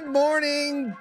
morning.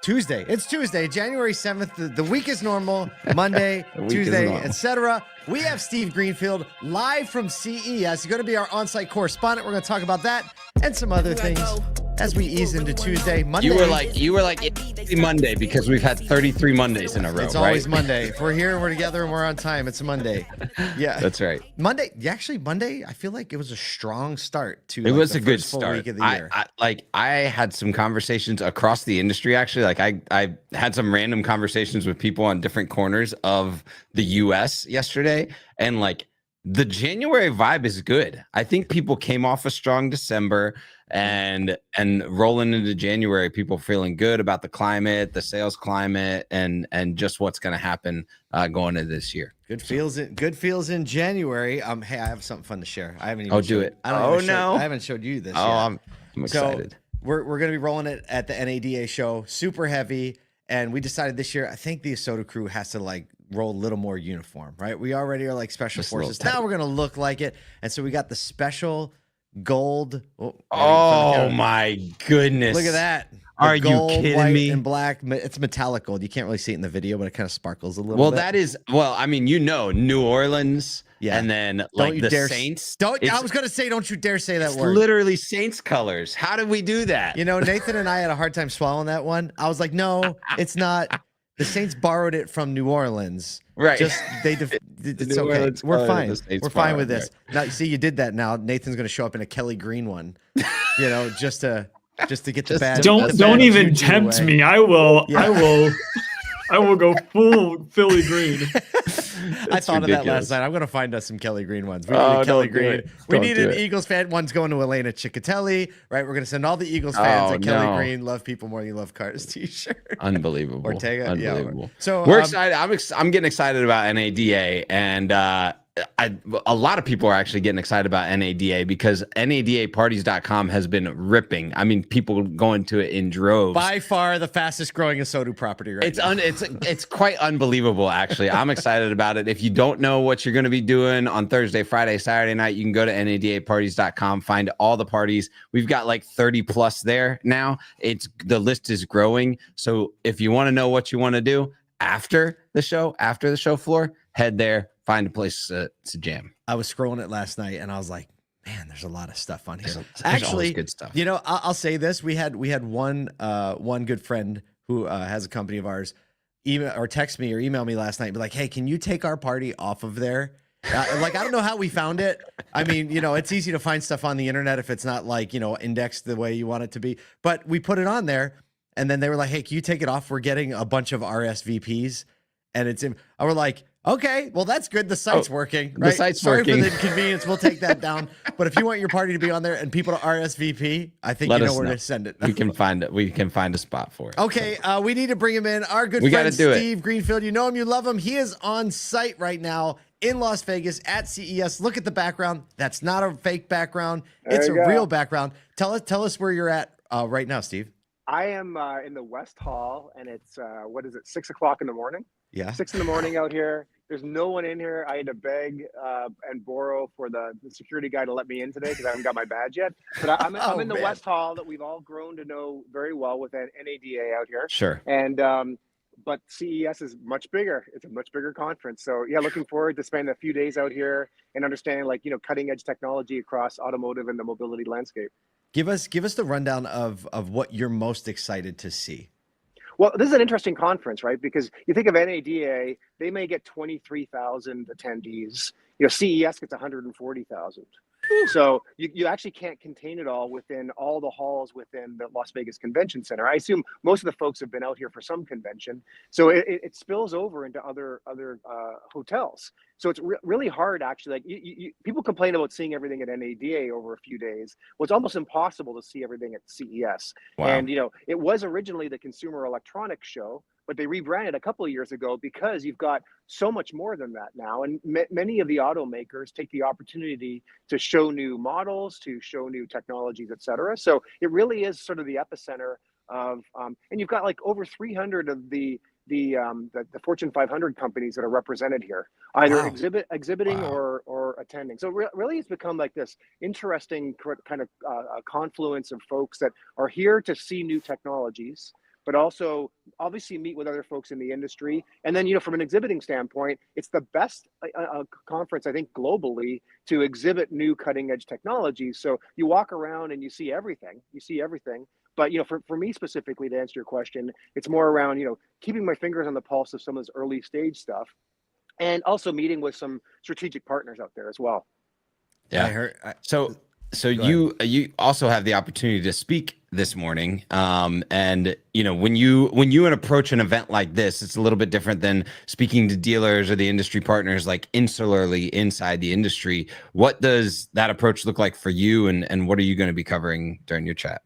Tuesday. It's Tuesday, January 7th. The week is normal. Monday, Tuesday, etc. We have Steve Greenfield live from CES. He's going to be our on-site correspondent. We're going to talk about that and some other things as we ease into Tuesday. Monday. You were like it's Monday because we've had 33 Mondays in a row. It's always Monday. If we're here, we're together, and we're on time. It's a Monday. Yeah, that's right. Monday. Monday. I feel like it was a strong start to. It was a good start. Week of the year. I had some conversations across the industry. Actually, like I had some random conversations with people on different corners of the U.S. yesterday, and like the January vibe is good. I think people came off a strong December. And rolling into January, people feeling good about the climate, the sales climate, and just what's going to happen going into this year. Good feels in January. Hey, I have something fun to share. I haven't even. I haven't showed you this. Oh, yet. I'm excited. So we're going to be rolling it at the NADA show. Super heavy, and we decided this year. I think the ASOTU crew has to like roll a little more uniform, right? We already are like special forces. Now we're going to look like it, and so we got the special gold. Oh my goodness! Look at that. Are you kidding white, me? And black. It's metallic gold. You can't really see it in the video, but it kind of sparkles a little bit. Well, that is. Well, I mean, New Orleans. Yeah. And then like the Saints. I was gonna say, don't you dare say that word. Literally Saints colors. How did we do that? Nathan and I had a hard time swallowing that one. I was like, no, it's not. The Saints borrowed it from New Orleans. Right. It's okay. We're fine. We're fine with this. Right. Now, see, you did that. Now Nathan's going to show up in a Kelly Green one, just to get the bad. Don't even tempt me. I will. Yeah. I will go full Philly Green. I thought of that last night. I'm going to find us some Kelly Green ones. We need Kelly Green. We need an Eagles fan. One's going to Elena Ciccatelli, right? We're going to send all the Eagles fans a Kelly Green, love people more than you love cars t-shirt. Unbelievable. Ortega. Unbelievable. Yeah. So we're excited. I'm getting excited about NADA, and a lot of people are actually getting excited about NADA because NADAparties.com has been ripping. I mean, people going to it in droves. By far the fastest growing ASOTU property right now. It's quite unbelievable, actually. I'm excited about it. If you don't know what you're going to be doing on Thursday, Friday, Saturday night, you can go to NADAparties.com, find all the parties. We've got like 30 plus there now. The list is growing. So if you want to know what you want to do after the show floor, head there. Find a place to jam. I was scrolling it last night, and I was like, "Man, there's a lot of stuff on here." There's Actually, good stuff. I'll say this: we had one good friend who has a company of ours email or text me or email me last night, and be like, "Hey, can you take our party off of there?" I don't know how we found it. I mean, it's easy to find stuff on the internet if it's not like indexed the way you want it to be. But we put it on there, and then they were like, "Hey, can you take it off? We're getting a bunch of RSVPs." And we're like, okay, well, that's good. The site's working, right? The site's Sorry working. for the inconvenience. We'll take that down. But if you want your party to be on there and people to RSVP, I think you know where to send it. We can find it. We can find a spot for it. Okay, we need to bring him in. Our good friend Steve Greenfield. You know him, you love him. He is on site right now in Las Vegas at CES. Look at the background. That's not a fake background. It's a real background. Tell us where you're at right now, Steve. I am in the West Hall, and it's 6 o'clock in the morning. Yeah. 6 in the morning out here. There's no one in here. I had to beg and borrow for the security guy to let me in today because I haven't got my badge yet. But I'm in the West Hall that we've all grown to know very well with NADA out here. Sure. And but CES is much bigger. It's a much bigger conference. So yeah, looking forward to spending a few days out here and understanding cutting edge technology across automotive and the mobility landscape. Give us the rundown of what you're most excited to see. Well, this is an interesting conference, right? Because you think of NADA, they may get 23,000 attendees. CES gets 140,000. So you actually can't contain it all within all the halls within the Las Vegas Convention Center. I assume most of the folks have been out here for some convention, so it spills over into other hotels. So it's really hard, actually. Like people complain about seeing everything at NADA over a few days. Well, it's almost impossible to see everything at CES. Wow. And it was originally the Consumer Electronics Show, but they rebranded a couple of years ago because you've got so much more than that now. And many of the automakers take the opportunity to show new models, to show new technologies, et cetera. So it really is sort of the epicenter of, and you've got like over 300 of the the Fortune 500 companies that are represented here, either Wow. exhibiting Wow. or attending. So really, it's become like this interesting kind of confluence of folks that are here to see new technologies, but also obviously meet with other folks in the industry. And then, from an exhibiting standpoint, it's the best conference, I think, globally to exhibit new cutting edge technologies. So you walk around and you see everything. But, for me specifically, to answer your question, it's more around, keeping my fingers on the pulse of some of this early stage stuff, and also meeting with some strategic partners out there as well. Yeah. I heard. So Go you also have the opportunity to speak this morning. And when you approach an event like this, it's a little bit different than speaking to dealers or the industry partners, like insularly inside the industry. What does that approach look like for you, and what are you going to be covering during your chat?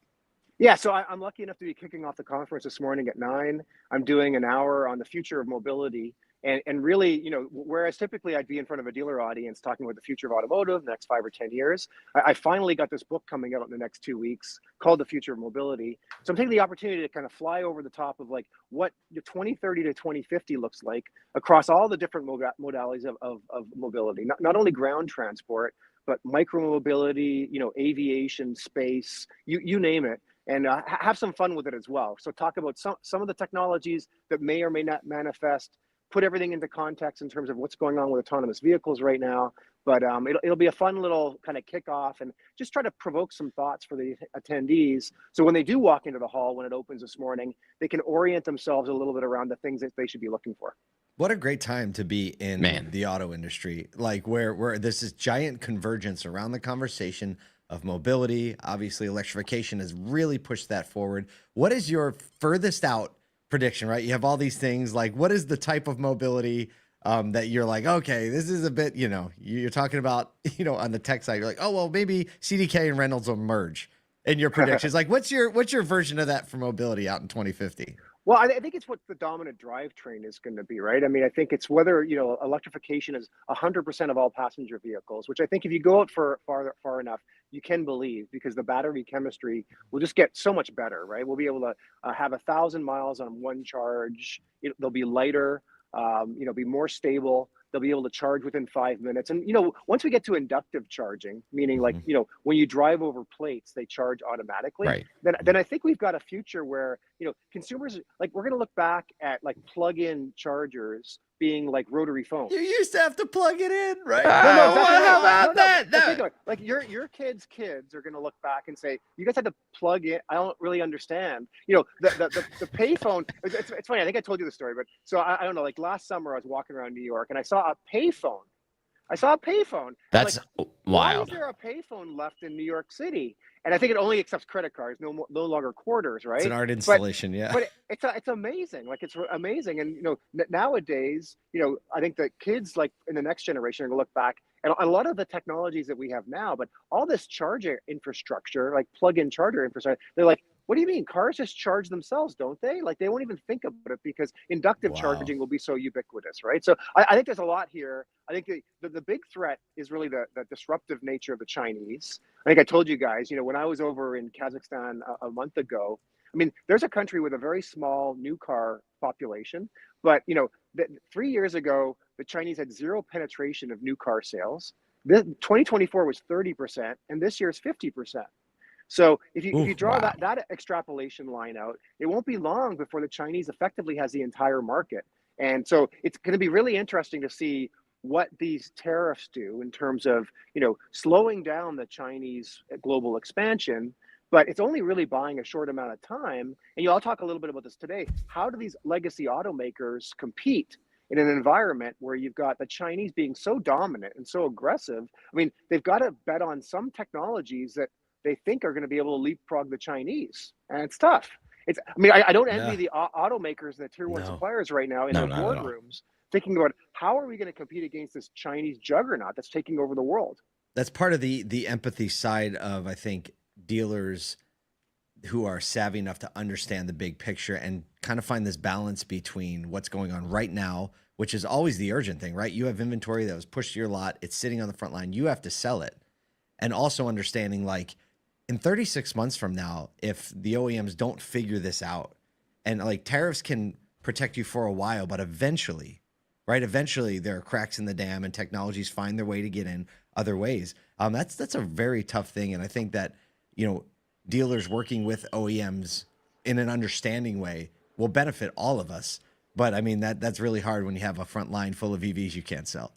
Yeah, so I'm lucky enough to be kicking off the conference this morning at 9. I'm doing an hour on the future of mobility. And really, whereas typically I'd be in front of a dealer audience talking about the future of automotive, the next 5 or 10 years, I finally got this book coming out in the next 2 weeks called The Future of Mobility. So I'm taking the opportunity to kind of fly over the top of like what the 2030 to 2050 looks like across all the different modalities of mobility, not only ground transport, but micromobility, aviation, space, you name it. And have some fun with it as well. So talk about some of the technologies that may or may not manifest, put everything into context in terms of what's going on with autonomous vehicles right now. But it'll be a fun little kind of kickoff, and just try to provoke some thoughts for the attendees. So when they do walk into the hall, when it opens this morning, they can orient themselves a little bit around the things that they should be looking for. What a great time to be in Man. the auto industry, like where there's this giant convergence around the conversation of mobility. Obviously, electrification has really pushed that forward. What is your furthest out prediction, right? You have all these things, like what is the type of mobility that you're like, okay, this is a bit, you're talking about, on the tech side, you're like, oh, well, maybe CDK and Reynolds will merge in your predictions. Like, what's your version of that for mobility out in 2050? Well, I think it's what the dominant drivetrain is going to be, right? I mean, I think it's whether, electrification is 100% of all passenger vehicles, which I think if you go out far enough, you can believe, because the battery chemistry will just get so much better, right? We'll be able to have 1,000 miles on one charge. They'll be lighter, be more stable. They'll be able to charge within 5 minutes. And, once we get to inductive charging, meaning like, when you drive over plates, they charge automatically. Right. Then I think we've got a future where, consumers, like, we're going to look back at like plug-in chargers being like rotary phones. You used to have to plug it in, right? No, exactly How right. about that? But think about it. Like your kids' kids are going to look back and say, "You guys had to plug in." I don't really understand. The payphone. It's funny. I think I told you the story, but so I don't know. Like last summer, I was walking around New York and I saw a payphone. That's like, wild. Why is there a payphone left in New York City? And I think it only accepts credit cards, no longer quarters, right? It's an art installation, yeah. But it's amazing. Like, it's amazing. And nowadays, I think that kids, like in the next generation, are going to look back at a lot of the technologies that we have now, but all this charger infrastructure, like plug-in charger infrastructure, they're like, what do you mean? Cars just charge themselves, don't they? Like, they won't even think about it because inductive charging will be so ubiquitous, right? So I think there's a lot here. I think the big threat is really the disruptive nature of the Chinese. I think I told you guys, when I was over in Kazakhstan a month ago, I mean, there's a country with a very small new car population, but 3 years ago, the Chinese had zero penetration of new car sales. 2024 was 30%, and this year is 50%. So if you draw that extrapolation line out, it won't be long before the Chinese effectively has the entire market. And so it's going to be really interesting to see what these tariffs do in terms of, slowing down the Chinese global expansion. But it's only really buying a short amount of time. And I'll talk a little bit about this today. How do these legacy automakers compete in an environment where you've got the Chinese being so dominant and so aggressive? I mean, they've got to bet on some technologies that they think are going to be able to leapfrog the Chinese. And it's tough. I don't envy the automakers and the tier one suppliers right now in their boardrooms thinking about how are we going to compete against this Chinese juggernaut that's taking over the world. That's part of the empathy side of, I think, dealers who are savvy enough to understand the big picture and kind of find this balance between what's going on right now, which is always the urgent thing, right? You have inventory that was pushed to your lot. It's sitting on the front line. You have to sell it. And also understanding, like, in 36 months from now, if the OEMs don't figure this out, and like tariffs can protect you for a while, but eventually, right? Eventually, there are cracks in the dam, and technologies find their way to get in other ways. That's a very tough thing, and I think that dealers working with OEMs in an understanding way will benefit all of us. But I mean, that's really hard when you have a front line full of EVs you can't sell.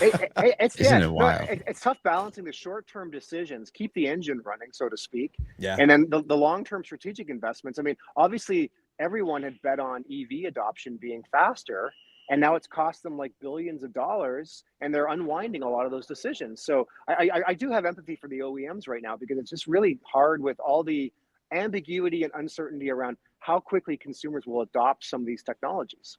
Isn't it wild? It's tough balancing the short-term decisions, keep the engine running, so to speak, Yeah. and then the long-term strategic investments. I mean, obviously, everyone had bet on EV adoption being faster, and now it's cost them like billions of dollars, and they're unwinding a lot of those decisions. So I do have empathy for the OEMs right now, because it's just really hard with all the ambiguity and uncertainty around how quickly consumers will adopt some of these technologies.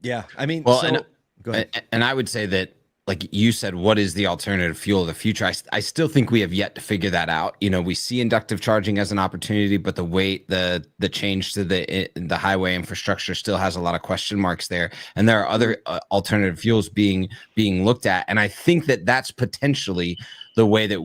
Yeah, I mean, Well, go ahead. and I would say that, like you said, what is the alternative fuel of the future? I still think we have yet to figure that out. We see inductive charging as an opportunity, but the change to the highway infrastructure still has a lot of question marks there. And there are other alternative fuels being looked at. And I think that that's potentially the way that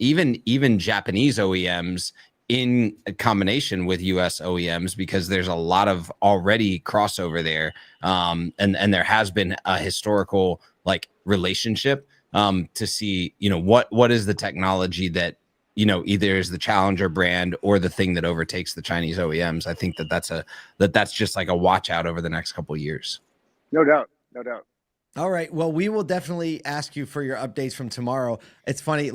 even Japanese OEMs, in combination with US OEMs, because there's a lot of already crossover there. And there has been a historical relationship to see, what is the technology that, either is the challenger brand or the thing that overtakes the Chinese OEMs. I think that's just like a watch out over the next couple of years. No doubt. All right. Well, we will definitely ask you for your updates from tomorrow. It's funny,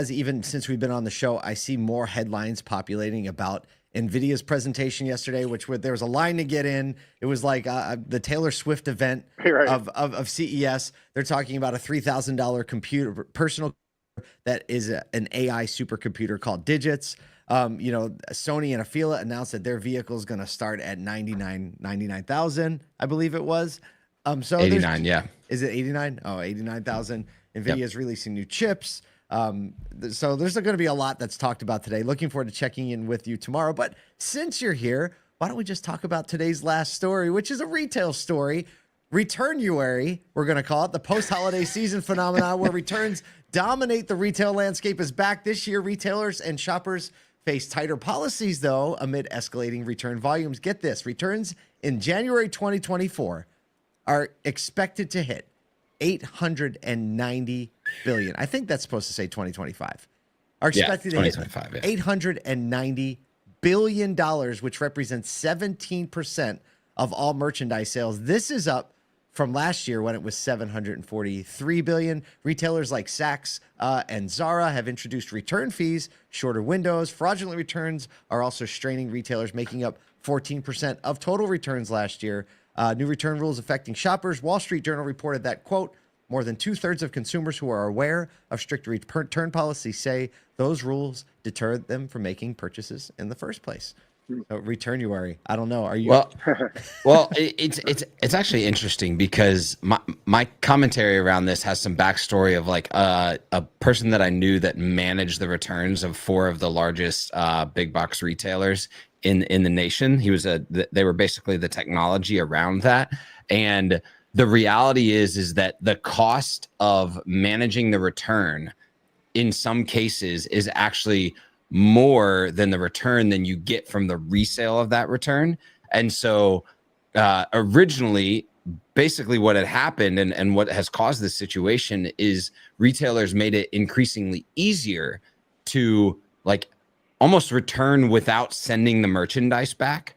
even since we've been on the show, I see more headlines populating about NVIDIA's presentation yesterday, there was a line to get in. It was like the Taylor Swift event of CES. They're talking about a $3,000 personal that is an AI supercomputer called Digits. Sony and Afeela announced that their vehicle is going to start at $99,000, I believe it was. So 89, yeah. Is it 89? Oh, 89,000. NVIDIA is releasing new chips. So there's going to be a lot that's talked about today. Looking forward to checking in with you tomorrow. But since you're here, why don't we just talk about today's last story, which is a retail story. Return-uary, we're going to call it, the post-holiday season phenomenon where returns dominate the retail landscape, is back this year. Retailers and shoppers face tighter policies, though, amid escalating return volumes. Get this, returns in January 2024 are expected to hit 890 billion. I think that's supposed to say 2025. Are expected to hit $890 billion, which represents 17% of all merchandise sales. This is up from last year when it was 743 billion. Retailers like Saks and Zara have introduced return fees, shorter windows. Fraudulent returns are also straining retailers, making up 14% of total returns last year. New return rules affecting shoppers. Wall Street Journal reported that, quote, more than 2/3 of consumers who are aware of strict return policies say those rules deterred them from making purchases in the first place. So Return-uary, I don't know. Are you? Well, it's actually interesting because my commentary around this has some backstory of a person that I knew that managed the returns of 4 of the largest big box retailers in the nation. They were basically the technology around that. And the reality is that the cost of managing the return in some cases is actually more than the return than you get from the resale of that return. And so originally, basically what had happened and what has caused this situation is retailers made it increasingly easier to almost return without sending the merchandise back,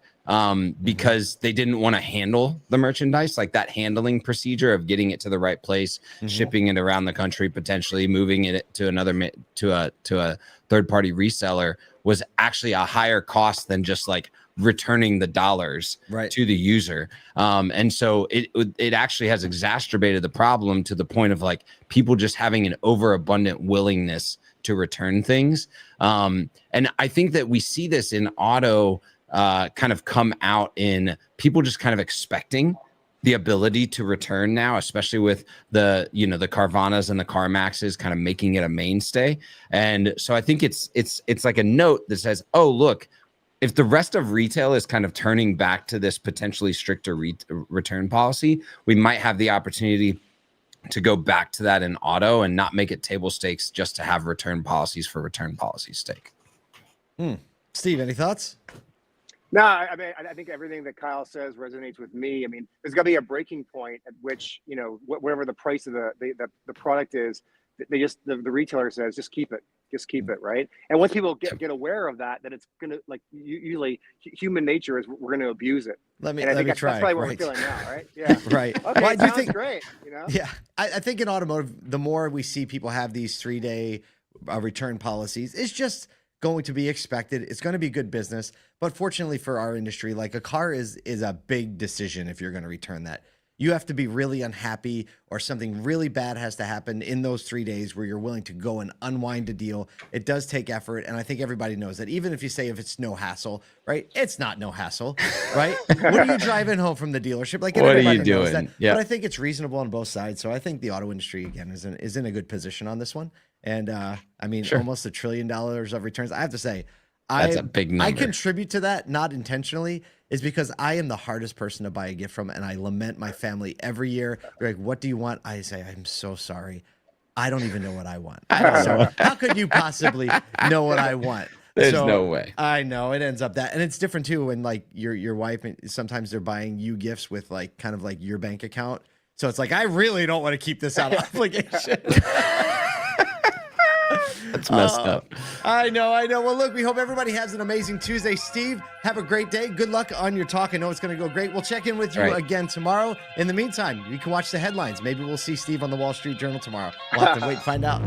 because they didn't want to handle the merchandise, that handling procedure of getting it to the right place, shipping it around the country, potentially moving it to a third-party reseller was actually a higher cost than just returning the dollars to the user. And so it actually has exacerbated the problem to the point of people just having an overabundant willingness to return things. And I think that we see this in auto kind of come out in people just kind of expecting the ability to return now, especially with the Carvanas and the CarMaxes kind of making it a mainstay. And so I think it's like a note that says, oh, look, if the rest of retail is kind of turning back to this potentially stricter return policy, we might have the opportunity to go back to that in auto and not make it table stakes just to have return policies for return policy's sake. Steve, any thoughts? No, I mean, I think everything that Kyle says resonates with me. I mean, there's got to be a breaking point at which, you know, whatever the price of the product is, they just the retailer says just keep it, right? And once people get aware of that it's gonna, like, usually human nature is we're gonna abuse it. Let me that's try. probably what we're feeling now, right? Yeah. Right. Okay, Well, I do sounds think great. You know. Yeah, I think in automotive, the more we see people have these 3-day return policies, it's just going to be expected. It's going to be good business. But fortunately for our industry, like, a car is a big decision if you're going to return that. You have to be really unhappy, or something really bad has to happen in those 3 days where you're willing to go and unwind a deal. It does take effort. And I think everybody knows that. Even if you say if it's no hassle, right? It's not no hassle, right? What are you driving home from the dealership? Like, What are everybody you knows doing? that. Yeah. But I think it's reasonable on both sides. So I think the auto industry, again, is in a good position on this one. And I mean, almost $1 trillion of returns. I have to say, That's a big number. I contribute to that, not intentionally, is because I am the hardest person to buy a gift from, and I lament my family every year. They're like, "What do you want?" I say, "I'm so sorry. I don't even know what I want." So how could you possibly know what I want? There's no way. I know it ends up that, and it's different too when, like, your wife, sometimes they're buying you gifts with, like, kind of like your bank account. So it's like, I really don't want to keep this out of obligation. That's messed up. I know. Well, look, we hope everybody has an amazing Tuesday. Steve, have a great day. Good luck on your talk. I know it's going to go great. We'll check in with you again tomorrow. In the meantime, you can watch the headlines. Maybe we'll see Steve on the Wall Street Journal tomorrow. We'll have to wait and find out.